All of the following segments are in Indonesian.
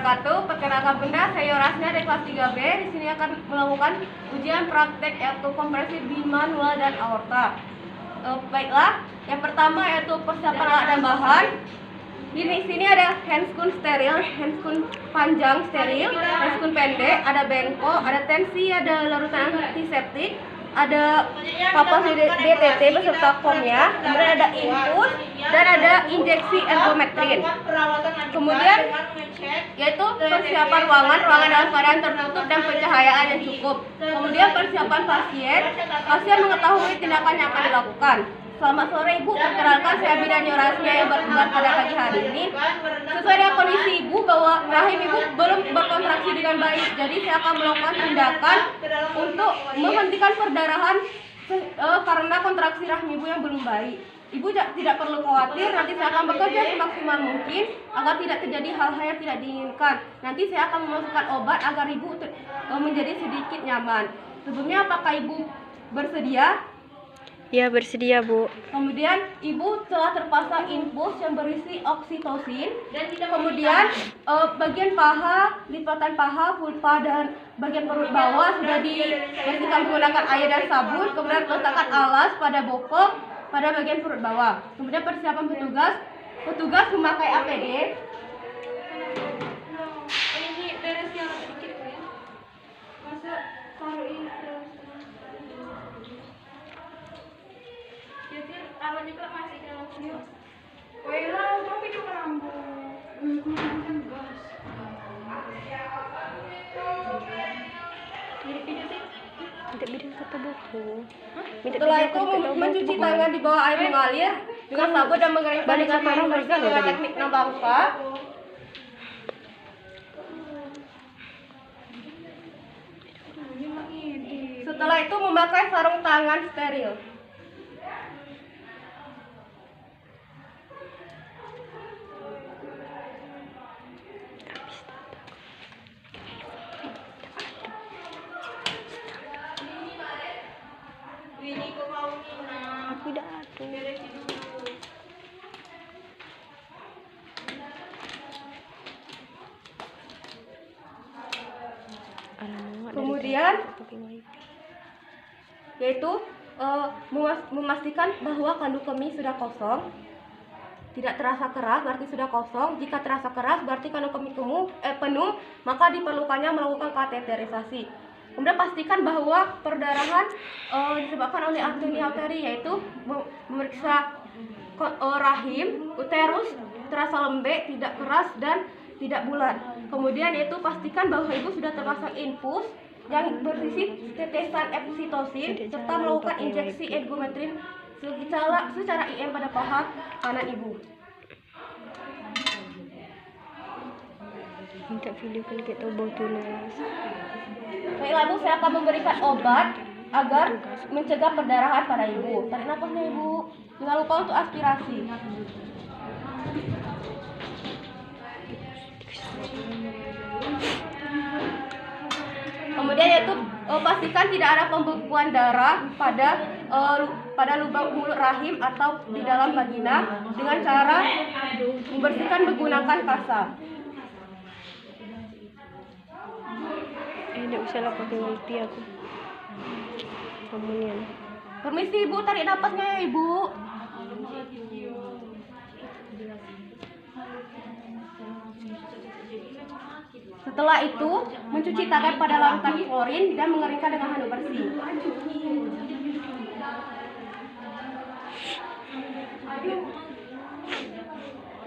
wabarakatuh. Perkenalkan Bunda, saya Yorasnya dari kelas 3B. Di sini akan melakukan ujian praktek yaitu kompresi bimanual dan aorta. Baiklah, yang pertama yaitu persiapan alat dan bahan. Di sini ada handscoon steril, handscoon panjang steril, handscoon pendek, ada bengkok, ada tensi, ada larutan antiseptik, ada kapas DTT beserta komnya, kemudian ada infus dan ada injeksi ergometrin. Kemudian yaitu persiapan ruangan dalam keadaan tertutup dan pencahayaan yang cukup. Kemudian persiapan pasien mengetahui tindakan yang akan dilakukan. Selamat sore Ibu, perkenalkan saya Bidan Yorasnya yang bertugas pada pagi hari ini. Sesuai dengan kondisi Ibu bahwa rahim Ibu belum berkontraksi dengan baik, jadi saya akan melakukan tindakan untuk menghentikan perdarahan karena kontraksi rahim Ibu yang belum baik. Ibu tidak perlu khawatir, nanti saya akan bekerja semaksimal mungkin agar tidak terjadi hal-hal yang tidak diinginkan. Nanti saya akan memasukkan obat agar Ibu menjadi sedikit nyaman. Sebelumnya apakah Ibu bersedia? Ya, bersedia Bu. Kemudian Ibu telah terpasang infus yang berisi oksitosin. Kemudian bagian paha, lipatan paha, vulva dan bagian perut bawah sudah dibersihkan menggunakan air dan sabun. Kemudian letakkan alas pada bokong pada bagian perut bawah. Kemudian persiapan petugas memakai APD. Ini beres yang sedikit ya. Masuk taruh ini terus. Jadi alat juga masih dalam video. Wela, tapi juga rambut. Gas. Tidak bidang kata buku. Setelah itu mencuci tangan di bawah air mengalir dengan sabun dan mengeringkan dengan teknik nambangka. Setelah itu memakai sarung tangan steril. Aku dah tu. Kemudian yaitu memastikan bahwa kandung kemih sudah kosong. Tidak terasa keras berarti sudah kosong. Jika terasa keras berarti kandung kemih penuh, maka diperlukannya melakukan kateterisasi. Kemudian pastikan bahwa perdarahan disebabkan oleh arteri, yaitu memeriksa rahim, uterus terasa lembek, tidak keras dan tidak bulat. Kemudian yaitu pastikan bahwa ibu sudah terpasang infus yang berisi tetesan oksitosin serta melakukan injeksi ergometrin secara IM pada paha kanan ibu. Minta videokan kita bau tunas. Baiklah Bu, saya akan memberikan obat agar mencegah perdarahan pada ibu. Tarik nafasnya ibu. Jangan lupa untuk aspirasi. Kemudian yaitu pastikan tidak ada pembekuan darah pada lubang mulut rahim atau di dalam vagina dengan cara membersihkan menggunakan kasa. Tidak usah lah pakai wifi aku. Kemudian. Permisi ibu, tarik napasnya ya ibu. Setelah itu, mencuci tangan pada larutan klorin dan mengeringkan dengan handuk bersih.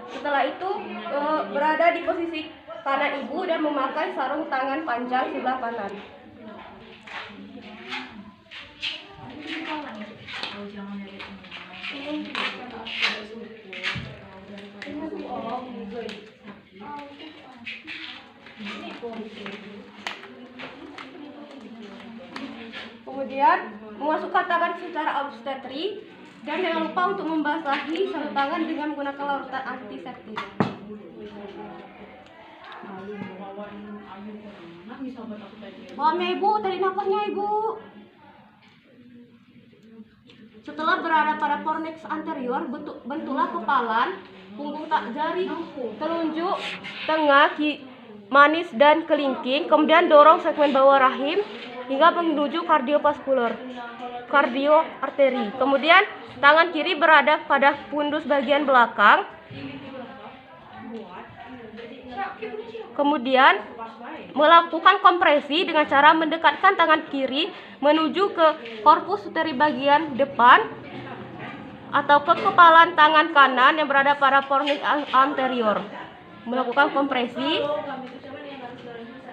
Setelah itu, berada di posisi kanan ibu dan memakai sarung tangan panjang sebelah kanan. Kemudian memasukkan tangan secara obstetri dan jangan lupa untuk membasahi sarung tangan dengan menggunakan larutan antiseptik. Bawaannya ibu, tarik nafasnya ibu. Setelah berada pada fornix anterior, bentuklah kepalan, punggung tak jari, telunjuk, tengah, manis dan kelingking, kemudian dorong segmen bawah rahim hingga menuju kardio arteri. Kemudian tangan kiri berada pada pundus bagian belakang. Kemudian melakukan kompresi dengan cara mendekatkan tangan kiri menuju ke korpus uteri bagian depan atau ke kepalan tangan kanan yang berada pada fornix anterior. Melakukan kompresi.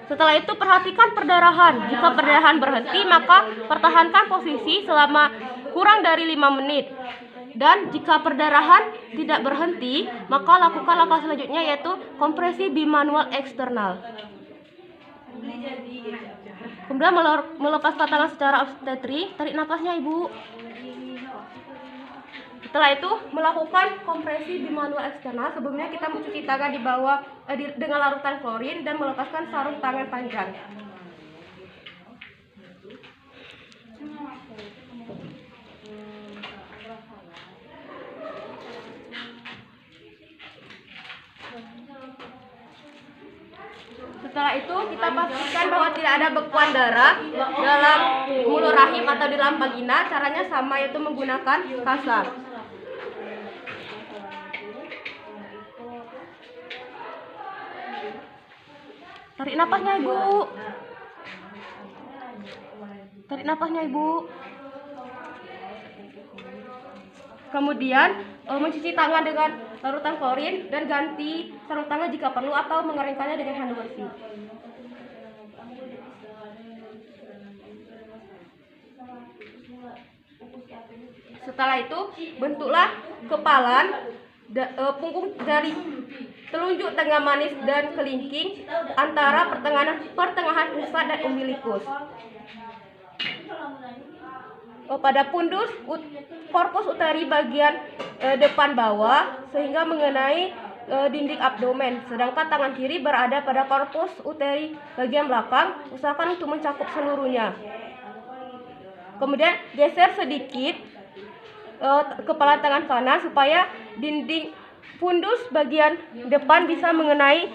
Setelah itu perhatikan perdarahan. Jika perdarahan berhenti, maka pertahankan posisi selama kurang dari 5 menit. Dan jika perdarahan tidak berhenti, maka lakukan langkah selanjutnya yaitu kompresi bimanual eksternal. Kemudian melepaskan tangan secara obstetri, tarik napasnya Ibu. Setelah itu melakukan kompresi bimanual eksternal. Sebelumnya kita mencuci tangan di bawah dengan larutan klorin dan melepaskan sarung tangan panjang. Setelah itu kita pastikan bahwa tidak ada bekuan darah dalam mulut rahim atau di dalam vagina. Caranya sama, yaitu menggunakan kasar. Tarik napasnya Ibu. Tarik napasnya Ibu. Kemudian mencuci tangan dengan larutan klorin dan ganti sarung tangan jika perlu atau mengeringkannya dengan handuk bersih. Setelah itu bentuklah kepalan, punggung dari telunjuk tengah manis dan kelingking antara pertengahan pusat dan umbilikus. Pada pundus korpus uteri bagian depan bawah sehingga mengenai dinding abdomen, sedangkan tangan kiri berada pada korpus uteri bagian belakang. Usahakan untuk mencakup seluruhnya. Kemudian geser sedikit kepala tangan kanan supaya dinding pundus bagian depan bisa mengenai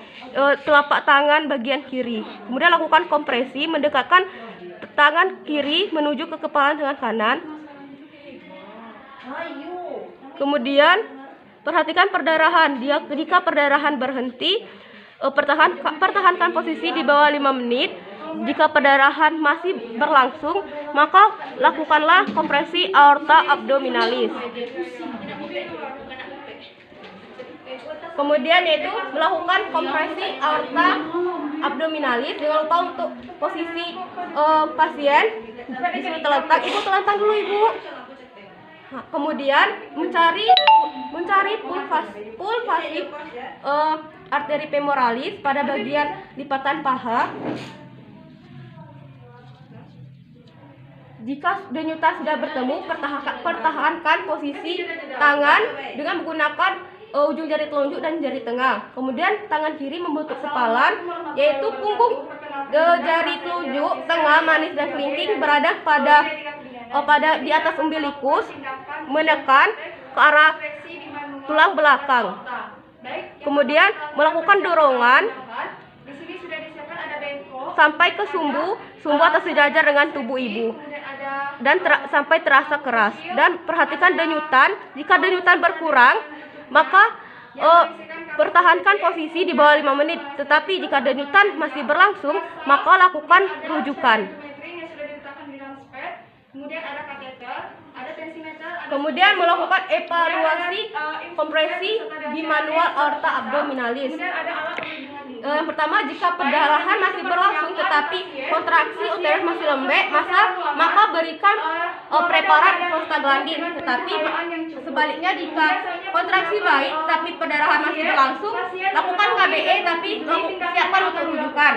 telapak tangan bagian kiri. Kemudian lakukan kompresi mendekatkan tangan kiri menuju ke kepala tangan kanan. Kemudian perhatikan perdarahan. Jika perdarahan berhenti, pertahankan posisi di bawah 5 menit. Jika perdarahan masih berlangsung, maka lakukanlah kompresi aorta abdominalis. Kemudian yaitu melakukan kompresi aorta abdominalis. Jangan lupa untuk posisi pasien disuruh terlentang. Ibu terlentang dulu Ibu. Nah, kemudian mencari pulvasif arteri femoralis pada bagian lipatan paha. Jika denyutan sudah bertemu, pertahankan posisi tangan dengan menggunakan ujung jari telunjuk dan jari tengah. Kemudian tangan kiri membentuk kepalan, yaitu punggung jari telunjuk tengah manis dan kelingking berada pada di atas umbilikus, menekan ke arah tulang belakang. Kemudian melakukan dorongan sampai ke sumbu atau sejajar dengan tubuh ibu dan sampai terasa keras. Dan perhatikan denyutan. Jika denyutan berkurang, maka pertahankan posisi di bawah 5 menit. Tetapi jika denyutan masih berlangsung, maka lakukan rujukan. Kemudian melakukan evaluasi kompresi bimanual aorta abdominalis. Yang pertama, jika perdarahan masih berlangsung tetapi kontraksi uterus masih lembek, maka berikan preparat prostaglandin. Tetapi sebaliknya, jika kontraksi baik tapi perdarahan masih berlangsung, lakukan KBE tapi siapkan untuk rujukan.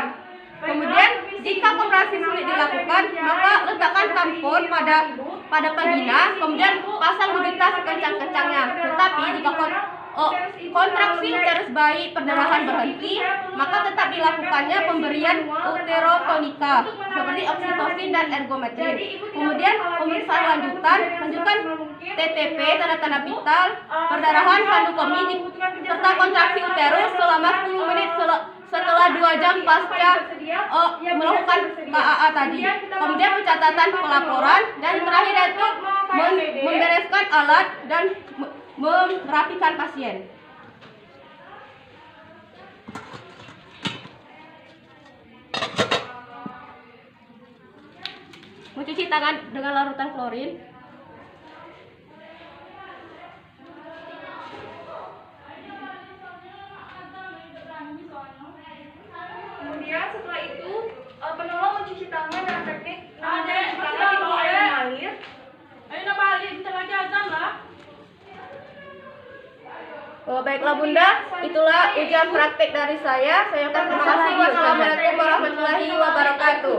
Kemudian jika kontraksi sulit dilakukan, maka letakkan tampon pada vagina, kemudian pasang gurita sekencang-kencangnya. Tetapi jika kontraksi uterus bayi perdarahan berhenti, maka tetap dilakukannya pemberian uterotonika seperti oksitosin dan ergometrin. Kemudian pemeriksaan lanjutan TTP, tanda-tanda vital, perdarahan, kandukomi serta kontraksi uterus selama 10 menit setelah 2 jam pasca melakukan KAA tadi. Kemudian pencatatan pelaporan dan terakhir itu membereskan alat dan merapikan pasien. Mencuci tangan dengan larutan klorin. Kemudian setelah itu penolong mencuci tangan dengan teknik mencuci tangan di bawah air mengalir. Baiklah Bunda, itulah ujian praktek dari saya. Saya akan terima kasih. Wassalamualaikum warahmatullahi wabarakatuh.